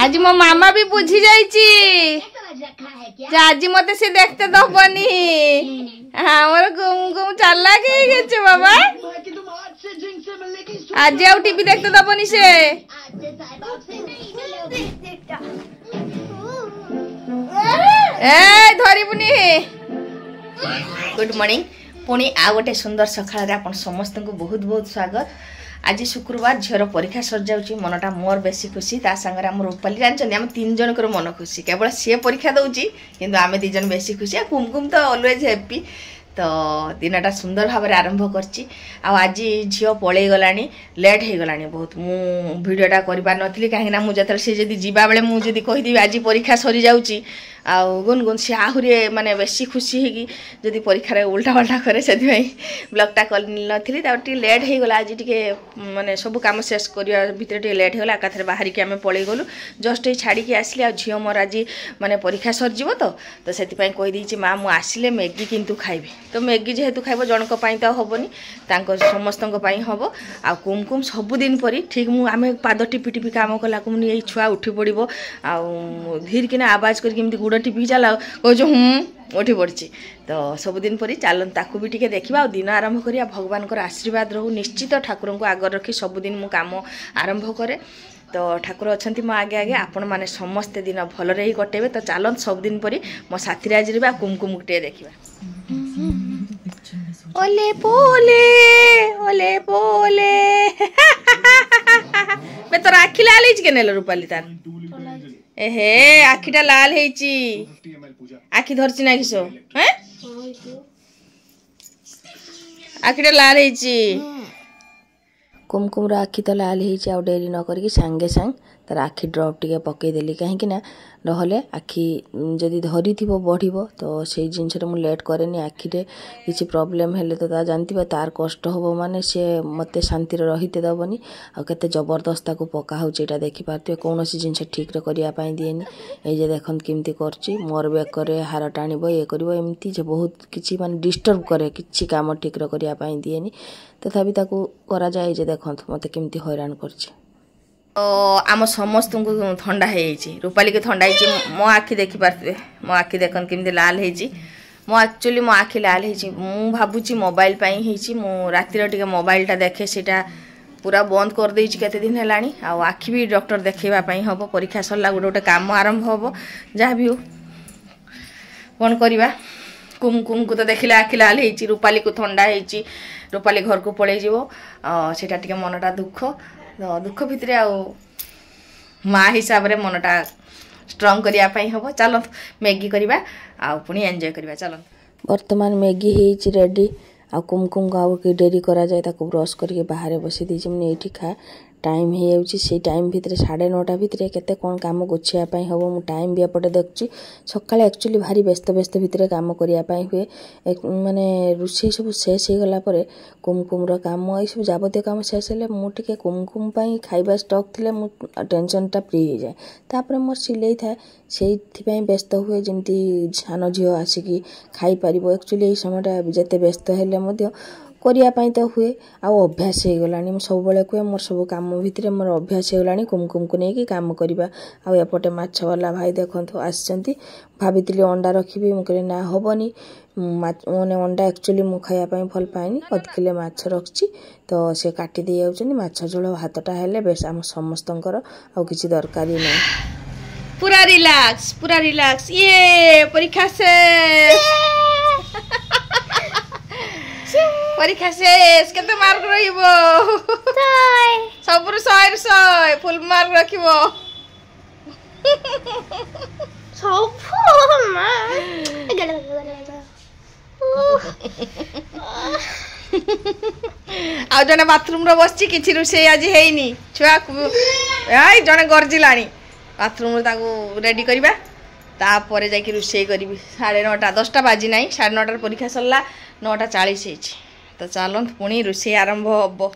आज मो मामा भी बुझी जाइची आज मते से देखते दबनी हमर गुम गुम चला के बाबा आज आउ टीवी देखते दबनी से ए धरिबुनी गुड मॉर्निंग पुणी आ गोटे सुंदर सकाळ आपण समस्त को बहुत बहुत स्वागत। आज शुक्रवार झीर परीक्षा सर जाऊँगी मनटा मोर बेसी खुशी ता संगे आम रूपाली जानते आम 3 जन मन खुशी केवल सी परीक्षा दौची किंतु आम 2 जन बेसी खुशी कुमकुम तो ऑलवेज हैप्पी तो दिनटा सुंदर भाव में आरंभ करची आज झील पलि गला लेट हो गला बहुत मु भिडटा कर पारि कहीं मुझे सी जब जीवा बेले मुझे कहीदेवी आज परीक्षा सरी जाऊँगी गुनगुन सी आहरी माने बेसी खुशी होगी जदि परीक्षा उल्टा पाल्टा करे से ब्लगटा कर नी लेट हो गला आज टी माने सब कम शेष करने भितर लेट हो गला एकाथरे बाहर की आम पलि गलु जस्ट ये छाड़ी आसली आ झील मोर आज माने परीक्षा सरजिव तो से कहीदे माँ मुझे आसिले मैगी किंतु खाइबी तो मैगी जेहेतु खाइब जनक तो हेनी समस्त हम आ कुमकुम सबुदिन परी ठीक मुझे पाद टिपि टिपि काम कला ये छुआ उठी पड़ो धीर किना आवाज करके गुड़ टिपि चला कह उठी पड़ी तो सबुदिन परी चलन ताकू भी टिके देखा दिन आरंभ करिया भगवान आशीर्वाद रहू निश्चित ठाकुर को आगर रखी सबुदिन मु काम आरंभ करे तो ठाकुर अच्छा मो आगे आगे आपण मैंने समस्ते दिन भलरे ही कटेबे तो चलन सबुदिन परी मो साथी आज कुमकुम टे देखा ओले पोले मैं तो आखि लाल के नेल रूपाली तार एहे आखिटा लाल हेची आखि धरची ना किसो हैं आखिटा लाल हेची कुमकुम आखि तो लाल हेची आ डेरी न करके सांगे सांग तार आखि ड्रप टिके पकईदेली कहीं नहले आखि जदि धरी थी बढ़ तो से जिनस मुझे लेट कैनि आखिरे किसी प्रोब्लेम हेले तो जानती तार कष्ट हम माने सी मत शांति रहीते दबनी आते जबरदस्त को पका होटा देखिपारे कौन जिनस ठीक करने दिएनि ये देख केमती कर मोर बेकर हार टाण ये करमती बहुत किसी मान डिस्टर्ब करे कि कम ठीक करने दिएनि तथापि करा जाए देख मत केमती हैरान कर आम समस्त को ठंडा है रूपाली को ठंडा है मो आखि देखी पारे मो आखि देख केमती लाल है मो एक्चुअली मो आखि लाल है मु भावुची मोबाइल मु रातिर टिके मोबाइलटा देखे सीटा पूरा बंद कर देछि केते दिन हेलानी आ आखि भी डॉक्टर देखेबा हम परीक्षा सरला गोटे गोटे काम आरंभ हम जहाँ भी हो कौन करवा कुमकुम को तो देखिले आखि लाल है रूपाली को ठंडा है रूपाली घर को पलि जीवो सेटा टिके मनटा दुख दुख भितर माँ हिसाब रे मनटा स्ट्रंग करने हम चल मैगी करवा आ पुणी एंजॉय करवा चल वर्तमान मैगी है रेडी आ कुमकुम को आउ कि डेरी करा जाए ताको ब्रश करके बाहर बसी दी मैंने ये खा टाइम हो से टाइम भितर 9:30 भितर केते कौन काम गोछापी हम मु टाइम भी एपटे देखुची सका एक्चुअली भारी व्यस्त व्यस्त भितर काम करने हुए माने रोषे सब शेष हो गला कुमकुम काम ये सब जबत काम शेष हेले मुझे कुमकुम खाइबा स्टक थे मु टेंशनटा फ्री हो जाए तापर मोर सिलाई थाए से व्यस्त हुए जमी सान झील आसिकी खाई पार एक्चुअली ये समयटा जिते व्यस्त हेले करने तो हुए आउ अभ्यास हो गला सब कहे मोर सब कम भितर मोर अभ्यास हो गला कुमकुम को लेकिन काम करवा आउपटे माछवाला भाई देखो आसती भाभी अंडा रखी मुझे ना हेनी मैंने अंडा एक्चुअली मु खायापी भल पाएनि अध किले माछ रखी तो सी काटी दे जाऊँ माछ झोल भातटा हेले बेस आम समस्त आउ किसी दरकार ना पूरा रिलैक्स ये परीक्षा से परीक्षा शेष केते मार्क रहिबो सबरु 100 फुल मार्क रखिबो सब आ जने बाथरूम रो बसची किछि रुसे आज हेइनी छुआ आई जने गरजिलानी बाथरूम रो ताको रेडी करबा तापर जाकि रुसे करी 9:30 10टा बाजी नहीं 9:30 परीक्षा सरला 9:40 तो चलन पुणी रोषे आरंभ हम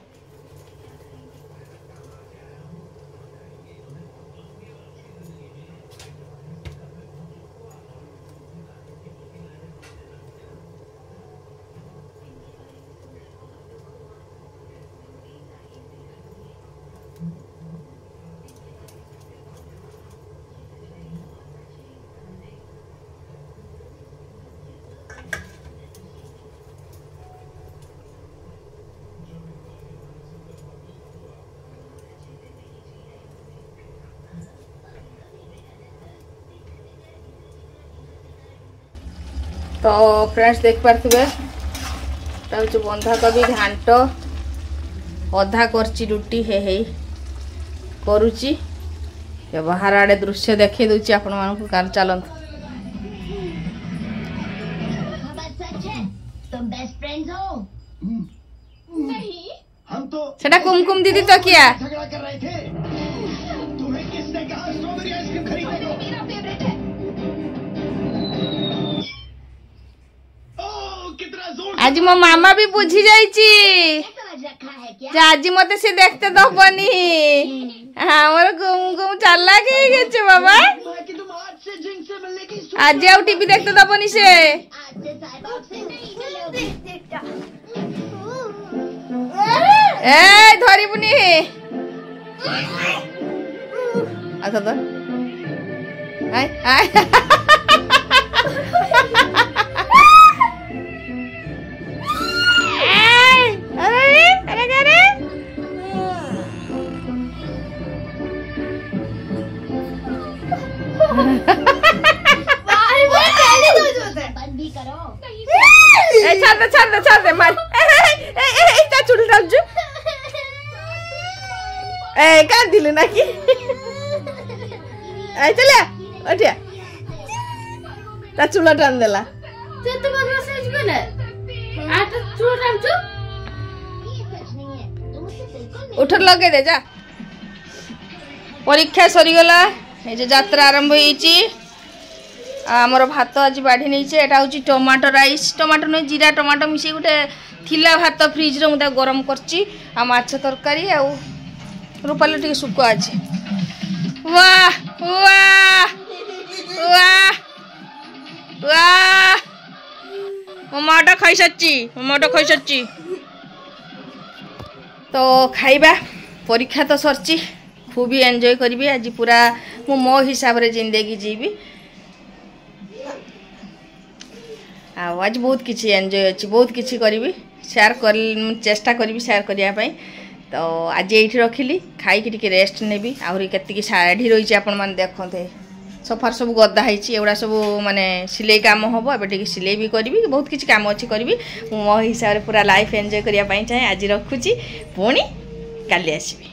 तो फ्रेंड्स देख पारे बंधाकोबी घांट अधा करची रुटी हे करुची बाहर आड़े दृश्य देखे दूची आपण मानकु कार चलत तुम बेस्ट फ्रेंड्स हो? नहीं, हम तो सेटा कुमकुम दीदी तो किया झगड़ा कर रहे थे। तुम्हें किसने कहा स्ट्रॉबेरी आइसक्रीम खरीदने को? मेरा फेवरेट है। ओह कितना जोर आज मो मामा भी बुझी जाइची समझ रखा है क्या? जे आज मते से देखते दबनी हमर कुमकुम चला के गेचे बाबा कि तुम आज से जिंक से मिलने की आज आउ टीवी देखते दबनी से आज से साहिबाब से नहीं मिलोगे। ए धरी पुनी अच्छा तो आय आय अरे अरे अरे बंद भी करो। ए छाड़ दे मार ए ता चुल डाल जु ए काट दिले ना कि ए चले ओटिया ता चुल टान देला ते तो बदमाश है बने आटा चूड़ टान छु ये सच नहीं है, तुम मुझसे बिल्कुल उठर लगे दे जा परीक्षा सरी गला ए जे यात्रा आरंभ होईची आमर भात आज बाढ़ी नहीं एटा हूँ टमाटो राइस टमाटो नहीं जीरा टमाटो मिसे गोटे थिला भात फ्रिज रे मुझे गरम करची आ माछ तरकारी आ रूपाली टिके सुख अच्छे वाह वाह वाह वाह मोमोटा खाई सच्ची तो खाइबा परीक्षा तो सरची खूब ही एंजॉय करी आज पूरा मो हिसाब रे जिंदगी जीवी आज बहुत किसी एंजॉय अच्छी बहुत किसी करी शेयर कर चेष्टा करी शेयर करने तो आज ये रखिली खाई रेस्ट नेबी आहरी केतिकी शाढ़ी रही आपण मैंने देखते सफार सब गदा एगुड़ा सब माने सिलाई काम हम एबे सिलाई भी करी बहुत किसी काम अच्छी करी मो हिसाब से पूरा लाइफ एंजॉय करने चाहे आज रखुची पुणी काली आसबी।